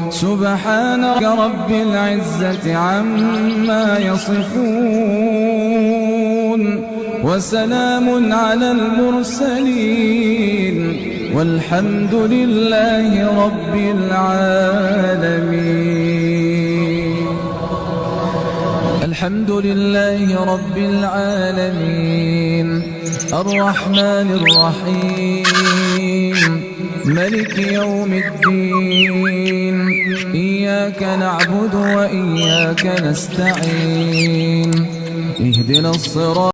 سبحان رب العزة عما يصفون وسلام على المرسلين والحمد لله رب العالمين. الحمد لله رب العالمين الرحمن الرحيم ملك يوم الدين إياك نعبد وإياك نستعين اهدنا الصراط